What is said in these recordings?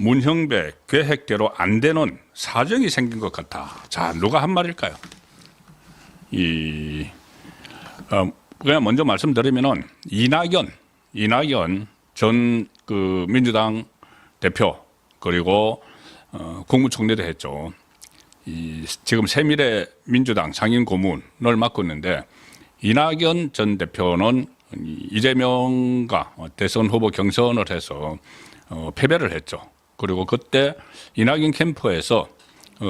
문형배 계획대로 안 되는 사정이 생긴 것 같다. 자, 누가 한 말일까요? 그냥 먼저 말씀드리면은 이낙연 전 그 민주당 대표 그리고 국무총리도 했죠. 지금 새미래 민주당 상임 고문을 맡고 있는데 이낙연 전 대표는 이재명과 대선 후보 경선을 해서 패배를 했죠. 그리고 그때 이낙연 캠프에서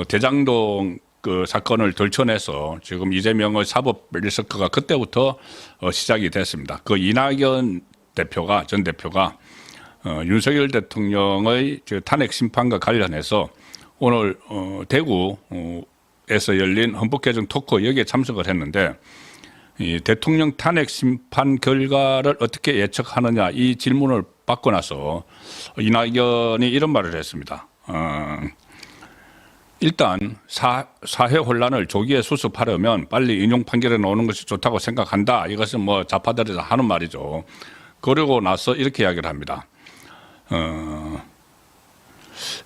대장동 그 사건을 덜쳐내서 지금 이재명의 사법 리스크가 그때부터 시작이 됐습니다. 그 이낙연 대표가 전 대표가 윤석열 대통령의 탄핵 심판과 관련해서 오늘 대구에서 열린 헌법 개정 토크 여기에 참석을 했는데 이 대통령 탄핵 심판 결과를 어떻게 예측하느냐 이 질문을 받고 나서 이낙연이 이런 말을 했습니다. 일단 사회 혼란을 조기에 수습하려면 빨리 인용 판결에 나오는 것이 좋다고 생각한다. 이것은 뭐 좌파들이 하는 말이죠. 그러고 나서 이렇게 이야기를 합니다.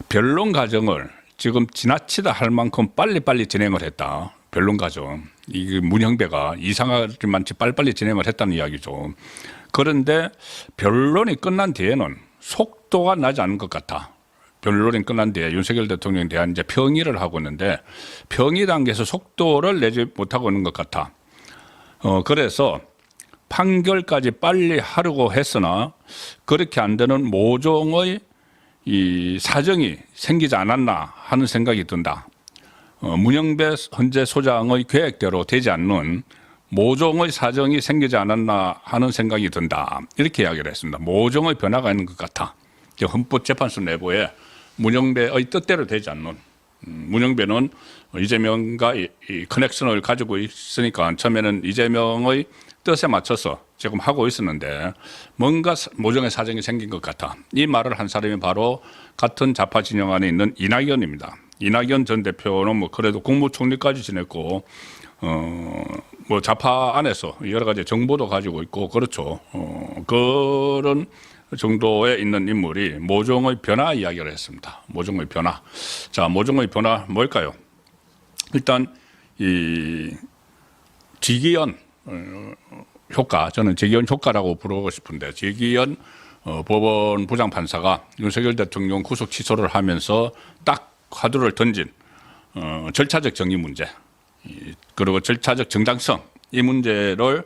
변론 과정을 지금 지나치다 할 만큼 빨리빨리 진행을 했다. 변론 과정. 이 문형배가 이상하지 많지 빨리빨리 진행을 했다는 이야기죠. 그런데 변론이 끝난 뒤에는 속도가 나지 않은 것 같아. 변론이 끝난 뒤에 윤석열 대통령에 대한 이제 평의를 하고 있는데 평의 단계에서 속도를 내지 못하고 있는 것 같아. 그래서 판결까지 빨리 하려고 했으나 그렇게 안 되는 모종의 이 사정이 생기지 않았나 하는 생각이 든다. 문형배 헌재 소장의 계획대로 되지 않는 모종의 사정이 생기지 않았나 하는 생각이 든다. 이렇게 이야기를 했습니다. 모종의 변화가 있는 것 같아. 헌법재판소 내부에 문형배의 뜻대로 되지 않는 문형배는 이재명과 이 커넥션을 가지고 있으니까 처음에는 이재명의 뜻에 맞춰서 지금 하고 있었는데 뭔가 모종의 사정이 생긴 것 같아. 이 말을 한 사람이 바로 같은 좌파 진영 안에 있는 이낙연입니다. 이낙연 전 대표는 뭐 그래도 국무총리까지 지냈고 뭐 좌파 안에서 여러 가지 정보도 가지고 있고 그렇죠. 그런 정도에 있는 인물이 모종의 변화 이야기를 했습니다. 모종의 변화. 자, 모종의 변화 뭘까요? 일단 이 지기현 효과, 저는 지기현 효과라고 부르고 싶은데 지기현 법원 부장판사가 윤석열 대통령 구속 취소를 하면서 딱 화두를 던진 절차적 정의 문제 그리고 절차적 정당성 이 문제를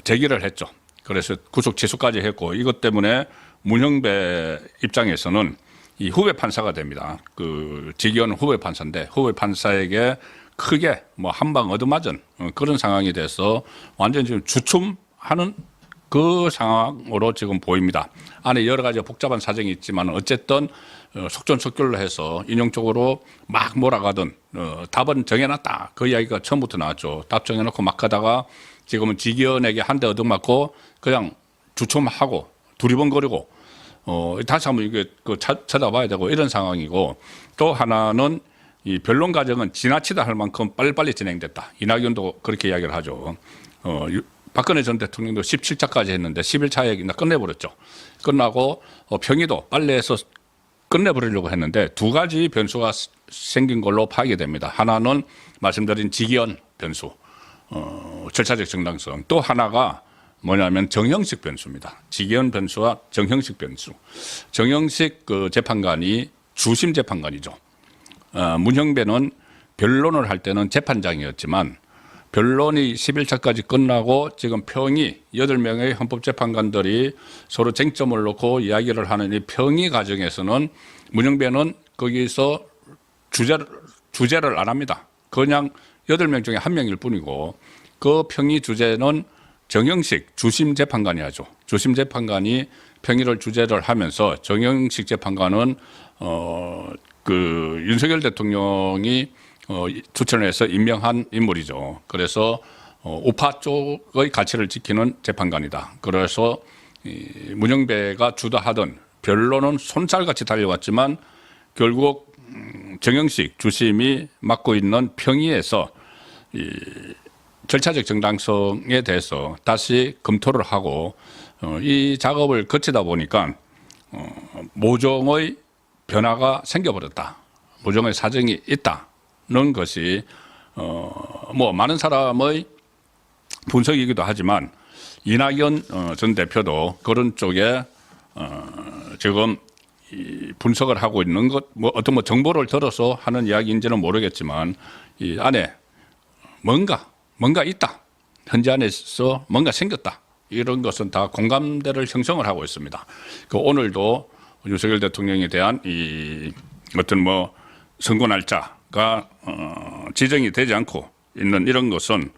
제기를 했죠. 그래서 구속 취소까지 했고 이것 때문에 문형배 입장에서는 이 후배 판사가 됩니다. 그 지기현 후배 판사인데 후배 판사에게 크게 뭐 한 방 얻어맞은 그런 상황이 돼서 완전히 지금 주춤하는 그 상황으로 지금 보입니다. 안에 여러 가지 복잡한 사정이 있지만 어쨌든 속전속결로 해서 인용적으로 막 몰아가던 답은 정해놨다. 그 이야기가 처음부터 나왔죠. 답 정해놓고 막 하다가 지금은 지기현에게 한 대 얻어맞고 그냥 주춤하고 두리번거리고 다시 한번 이게 찾아봐야 되고 이런 상황이고 또 하나는 이 변론 과정은 지나치다 할 만큼 빨리빨리 진행됐다. 이낙연도 그렇게 이야기를 하죠. 박근혜 전 대통령도 17차까지 했는데 11차에 끝내버렸죠. 끝나고 평의도 빨리 해서 끝내버리려고 했는데 두 가지 변수가 생긴 걸로 파악이 됩니다. 하나는 말씀드린 지기현 변수, 절차적 정당성. 또 하나가 뭐냐면 정형식 변수입니다. 지기현 변수와 정형식 변수. 정형식 그 재판관이 주심 재판관이죠. 문형배는 변론을 할 때는 재판장이었지만 변론이 11차까지 끝나고 지금 평의 8명의 헌법재판관들이 서로 쟁점을 놓고 이야기를 하는 이 평의 과정에서는 문형배는 거기서 주제를 안 합니다. 그냥 8명 중에 1명일 뿐이고 그 평의 주제는 정형식 주심 재판관이 하죠. 주심 재판관이 평의를 주제를 하면서 정형식 재판관은 그 윤석열 대통령이 추천을 해서 임명한 인물이죠. 그래서 우파 쪽의 가치를 지키는 재판관이다. 그래서 문형배가 주도하던 변론은 손살같이 달려왔지만 결국 정형식 주심이 맡고 있는 평의에서 이 절차적 정당성에 대해서 다시 검토를 하고 이 작업을 거치다 보니까 모종의 변화가 생겨버렸다. 무정의 사정이 있다는 것이 뭐 많은 사람의 분석이기도 하지만 이낙연 전 대표도 그런 쪽에 지금 이 분석을 하고 있는 것, 뭐 어떤 뭐 정보를 들어서 하는 이야기인지는 모르겠지만 이 안에 뭔가 있다. 현재 안에서 뭔가 생겼다. 이런 것은 다 공감대를 형성을 하고 있습니다. 그 오늘도 윤석열 대통령에 대한 이 어떤 뭐 선고 날짜가 지정이 되지 않고 있는 이런 것은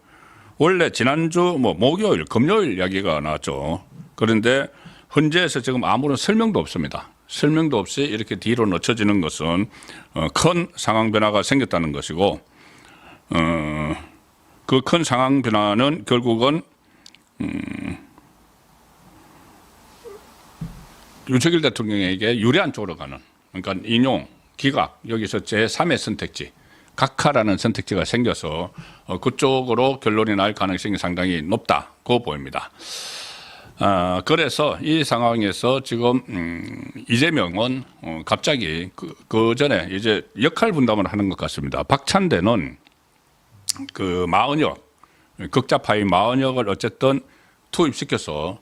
원래 지난주 뭐 목요일, 금요일 이야기가 나왔죠. 그런데 헌재에서 지금 아무런 설명도 없습니다. 설명도 없이 이렇게 뒤로 늦춰지는 것은 큰 상황 변화가 생겼다는 것이고 그 큰 상황 변화는 결국은 윤석열 대통령에게 유리한 쪽으로 가는, 그러니까 인용, 기각, 여기서 제3의 선택지, 각하라는 선택지가 생겨서 그쪽으로 결론이 날 가능성이 상당히 높다고 보입니다. 그래서 이 상황에서 지금 이재명은 갑자기 그 전에 이제 역할 분담을 하는 것 같습니다. 박찬대는 그 마은혁, 극자파인 마은혁을 어쨌든 투입시켜서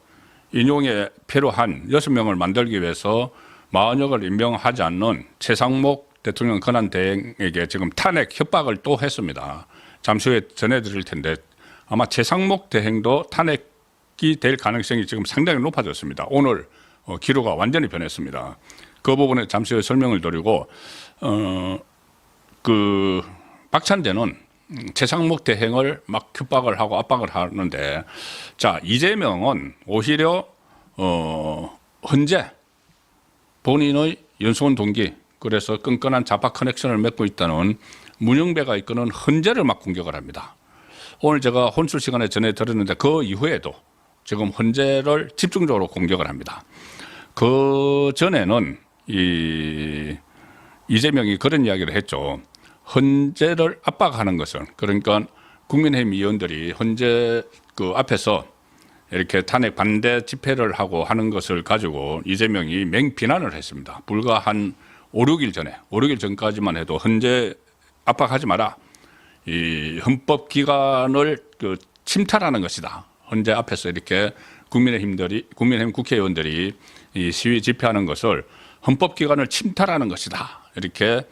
인용에 필요한 6명을 만들기 위해서 마은혁을 임명하지 않는 최상목 대통령 권한대행에게 지금 탄핵 협박을 또 했습니다. 잠시 후에 전해드릴 텐데 아마 최상목 대행도 탄핵이 될 가능성이 지금 상당히 높아졌습니다. 오늘 기류가 완전히 변했습니다. 그 부분에 잠시 후에 설명을 드리고 그 박찬대는 최상목 대행을 막 협박을 하고 압박을 하는데, 자 이재명은 오히려 헌재 본인의 연수원 동기, 그래서 끈끈한 좌파 커넥션을 맺고 있다는 문영배가 이끄는 헌재를 막 공격을 합니다. 오늘 제가 혼술 시간에 전해드렸는데 그 이후에도 지금 헌재를 집중적으로 공격을 합니다. 그 전에는 이재명이 그런 이야기를 했죠. 헌재를 압박하는 것은, 그러니까 국민의힘 의원들이 헌재 그 앞에서 이렇게 탄핵 반대 집회를 하고 하는 것을 가지고 이재명이 맹비난을 했습니다. 불과 한 5, 6일 전에, 5, 6일 전까지만 해도 헌재 압박하지 마라. 이 헌법 기관을 그 침탈하는 것이다. 헌재 앞에서 이렇게 국민의힘 국회의원들이 이 시위 집회하는 것을 헌법 기관을 침탈하는 것이다. 이렇게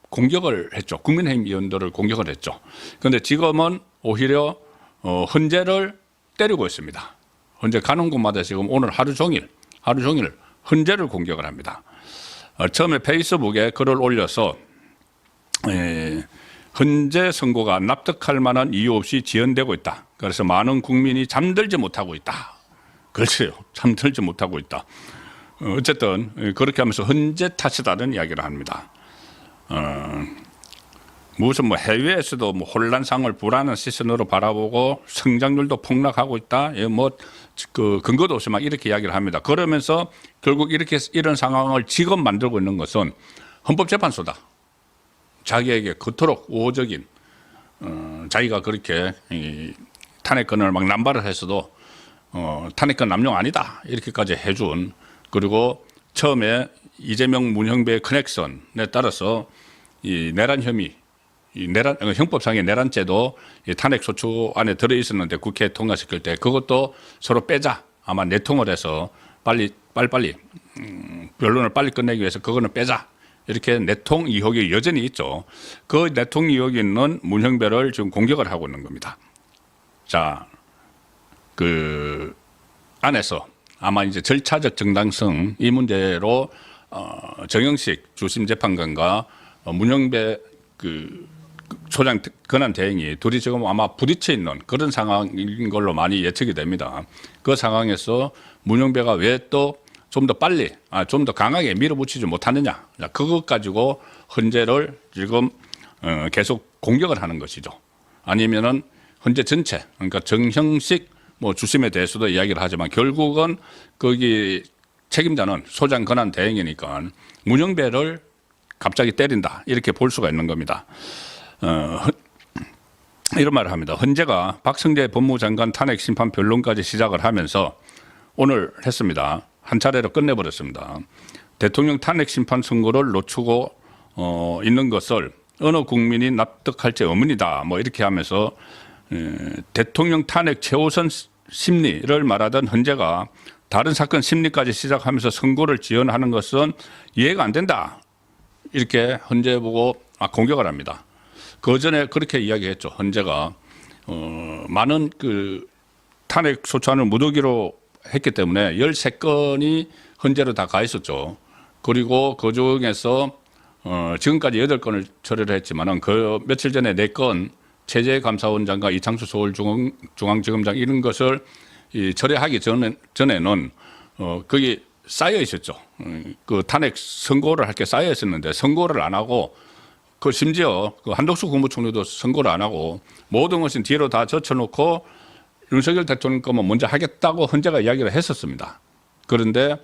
공격을 했죠. 국민의힘 의원들을 공격을 했죠. 그런데 지금은 오히려 헌재를 때리고 있습니다. 헌재 가는 곳마다 지금 오늘 하루 종일 헌재를 공격을 합니다. 처음에 페이스북에 글을 올려서 헌재 선고가 납득할 만한 이유 없이 지연되고 있다. 그래서 많은 국민이 잠들지 못하고 있다. 그렇죠. 잠들지 못하고 있다. 어쨌든 그렇게 하면서 헌재 탓이다는 이야기를 합니다. 무슨 뭐 해외에서도 뭐 혼란상을 불안한 시선으로 바라보고 성장률도 폭락하고 있다. 뭐 그 근거도 없이 막 이렇게 이야기를 합니다. 그러면서 결국 이런 상황을 지금 만들고 있는 것은 헌법재판소다. 자기에게 그토록 우호적인 자기가 그렇게 탄핵권을 막 남발을 했어도 탄핵권 남용 아니다 이렇게까지 해준, 그리고 처음에 이재명 문형배의 커넥션에 따라서 이 내란 혐의, 형법상의 내란죄도 탄핵 소추 안에 들어 있었는데 국회에 통과시킬 때 그것도 서로 빼자. 아마 내통을 해서 빨리 변론을 빨리 끝내기 위해서 그거는 빼자. 이렇게 내통 의혹이 여전히 있죠. 그 내통 의혹이 있는 문형배를 지금 공격을 하고 있는 겁니다. 자, 그 안에서 아마 이제 절차적 정당성 이 문제로 정영식 주심 재판관과 문형배 그 소장 권한 대행이 둘이 지금 아마 부딪혀 있는 그런 상황인 걸로 많이 예측이 됩니다. 그 상황에서 문형배가 왜 또 좀 더 빨리, 좀 더 강하게 밀어붙이지 못하느냐. 그것 가지고 헌재를 지금 계속 공격을 하는 것이죠. 아니면은 헌재 전체, 그러니까 정형식 뭐 주심에 대해서도 이야기를 하지만 결국은 거기 책임자는 소장 권한 대행이니까 문형배를 갑자기 때린다. 이렇게 볼 수가 있는 겁니다. 이런 말을 합니다. 헌재가 박성재 법무장관 탄핵 심판 변론까지 시작을 하면서 오늘 했습니다. 한 차례로 끝내버렸습니다. 대통령 탄핵 심판 선고를 놓치고 있는 것을 어느 국민이 납득할지 의문이다. 뭐 이렇게 하면서 대통령 탄핵 최우선 심리를 말하던 헌재가 다른 사건 심리까지 시작하면서 선고를 지연하는 것은 이해가 안 된다. 이렇게 헌재 보고 공격을 합니다. 그 전에 그렇게 이야기했죠. 헌재가 많은 그 탄핵 소추안을 무더기로 했기 때문에 13건이 헌재로 다 가 있었죠. 그리고 그 중에서 지금까지 8건을 처리를 했지만은 그 며칠 전에 4건 체제감사원장과 이창수 서울중앙지검장 이런 것을 처리하기 전에는 거기 쌓여 있었죠. 그 탄핵 선고를 할 게 쌓여 있었는데 선고를 안 하고 그 심지어 그 한덕수 국무총리도 선고를 안 하고 모든 것은 뒤로 다 젖혀놓고 윤석열 대통령 거면 먼저 하겠다고 헌재가 이야기를 했었습니다. 그런데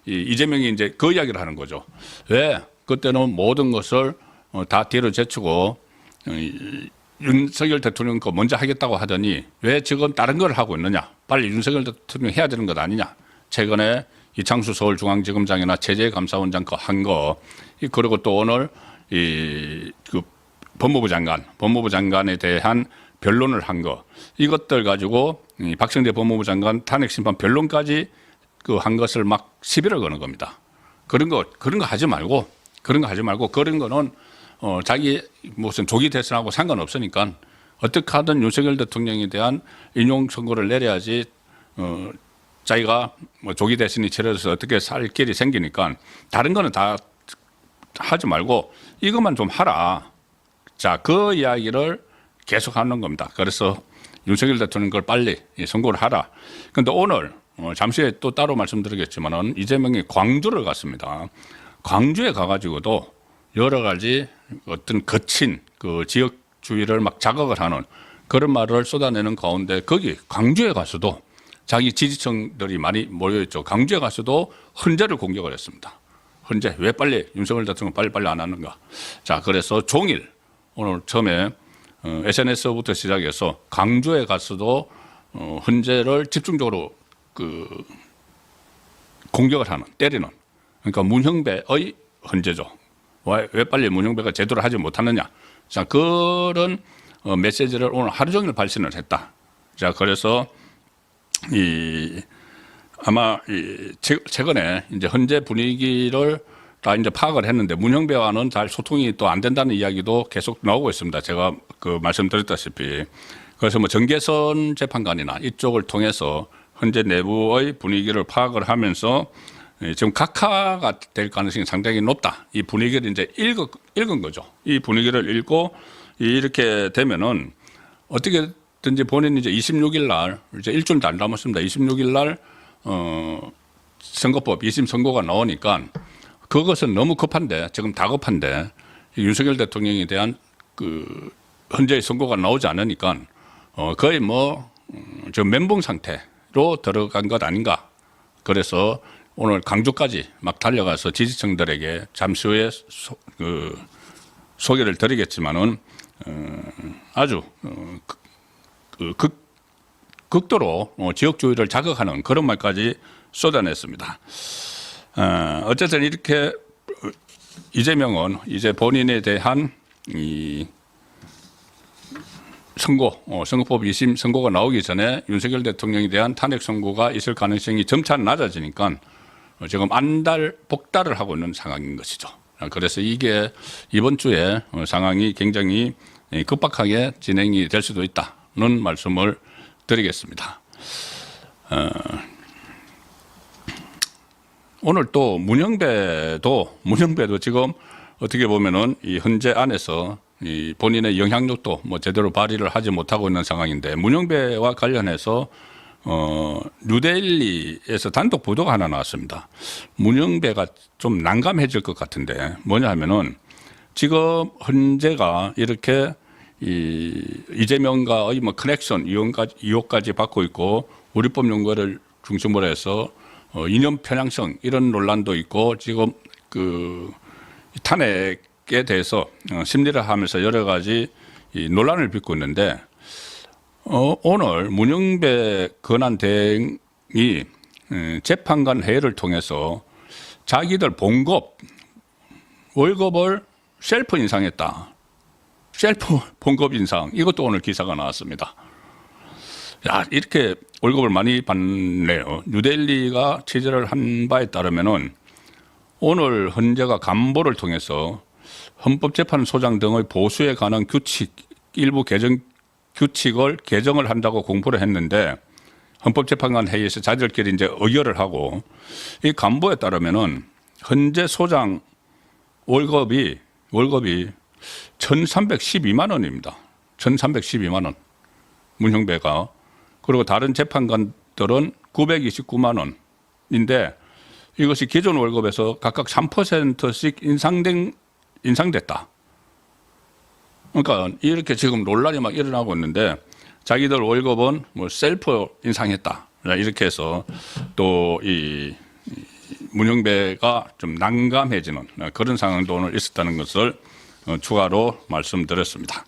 이재명이 이제 그 이야기를 하는 거죠. 왜 그때는 모든 것을 다 뒤로 제치고 윤석열 대통령 거 먼저 하겠다고 하더니 왜 지금 다른 걸 하고 있느냐. 빨리 윤석열 대통령 해야 되는 것 아니냐. 최근에 이창수 서울중앙지검장이나 체제감사원장 거 한 거, 그리고 또 오늘 그 법무부 장관에 대한 변론을 한 거, 이것들 가지고 박성대 법무부 장관 탄핵 심판 변론까지 그 한 것을 막 시비를 거는 겁니다. 그런 거 하지 말고 그런 거는 자기 무슨 조기 대선하고 상관없으니까 어떻게 하든 윤석열 대통령에 대한 인용 선고를 내려야지 자기가 뭐 조기 대선이 치러져서 어떻게 살 길이 생기니까 다른 거는 다 하지 말고 이것만 좀 하라. 자, 그 이야기를 계속 하는 겁니다. 그래서 윤석열 대통령 걸 빨리 선고를 하라. 그런데 오늘 잠시 후에 또 따로 말씀드리겠지만은 이재명이 광주를 갔습니다. 광주에 가가지고도 여러 가지 어떤 거친 그 지역주의를 막 자극을 하는 그런 말을 쏟아내는 가운데 거기 광주에 가서도 자기 지지층들이 많이 모여있죠. 광주에 가서도 헌재를 공격을 했습니다. 헌재 왜 빨리 윤석열 대통령 빨리 안 하는가. 자, 그래서 종일 오늘 처음에 SNS부터 시작해서 광주에 가서도 헌재를 집중적으로 그 공격을 하는, 때리는, 그러니까 문형배의 헌재죠. 왜 빨리 문형배가 제대로 하지 못하느냐. 자, 그런 메시지를 오늘 하루 종일 발신을 했다. 자, 그래서 아마 최근에 이제 헌재 분위기를 다 이제 파악을 했는데 문형배와는 잘 소통이 또 안 된다는 이야기도 계속 나오고 있습니다. 제가 그 말씀드렸다시피. 그래서 뭐 정계선 재판관이나 이쪽을 통해서 헌재 내부의 분위기를 파악을 하면서 지금 각하가 될 가능성이 상당히 높다. 이 분위기를 이제 읽은 거죠. 이 분위기를 읽고 이렇게 되면은 어떻게든지 본인이 이제 26일 날 이제 일주일도 안 남았습니다. 26일 날 선거법 2심 선고가 나오니까 그것은 너무 급한데 지금 다급한데 윤석열 대통령에 대한 그 헌재의 선고가 나오지 않으니까 거의 뭐 지금 멘붕 상태로 들어간 것 아닌가. 그래서 오늘 강주까지 막 달려가서 지지층들에게 잠시 후에 소개를 드리겠지만은 아주 극도로 지역주의를 자극하는 그런 말까지 쏟아냈습니다. 어쨌든 이렇게 이재명은 이제 본인에 대한 이 선거법 2심 선고가 나오기 전에 윤석열 대통령에 대한 탄핵 선고가 있을 가능성이 점차 낮아지니까 지금 복달을 하고 있는 상황인 것이죠. 그래서 이게 이번 주에 상황이 굉장히 급박하게 진행이 될 수도 있다는 말씀을 드리겠습니다. 오늘 또 문형배도 지금 어떻게 보면은 이 헌재 안에서 이 본인의 영향력도 뭐 제대로 발휘를 하지 못하고 있는 상황인데 문형배와 관련해서 뉴델리에서 단독 보도가 하나 나왔습니다. 문형배가 좀 난감해질 것 같은데 뭐냐 하면은 지금 헌재가 이렇게 이재명과의 뭐 커넥션 이용까지 받고 있고 우리법 연구를 중심으로 해서 이념 편향성 이런 논란도 있고 지금 그 탄핵에 대해서 심리를 하면서 여러 가지 논란을 빚고 있는데 오늘 문형배 권한 대행이 재판관 회의를 통해서 자기들 봉급 월급을 셀프 인상했다. 셀프 봉급 인상 이것도 오늘 기사가 나왔습니다. 야, 이렇게 월급을 많이 받네요. 뉴델리가 취재를 한 바에 따르면은 오늘 헌재가 간보를 통해서 헌법재판소장 등의 보수에 관한 일부 규칙을 개정을 한다고 공포를 했는데 헌법재판관 회의에서 자기들끼리 이제 의결을 하고 이 간보에 따르면은 헌재 소장 월급이 1,312만 원입니다. 1,312만 원. 문형배가. 그리고 다른 재판관들은 929만 원인데 이것이 기존 월급에서 각각 3%씩 인상됐다. 그러니까 이렇게 지금 논란이 막 일어나고 있는데 자기들 월급은 뭐 셀프 인상했다. 이렇게 해서 또 이 문형배가 좀 난감해지는 그런 상황도 오늘 있었다는 것을 추가로 말씀드렸습니다.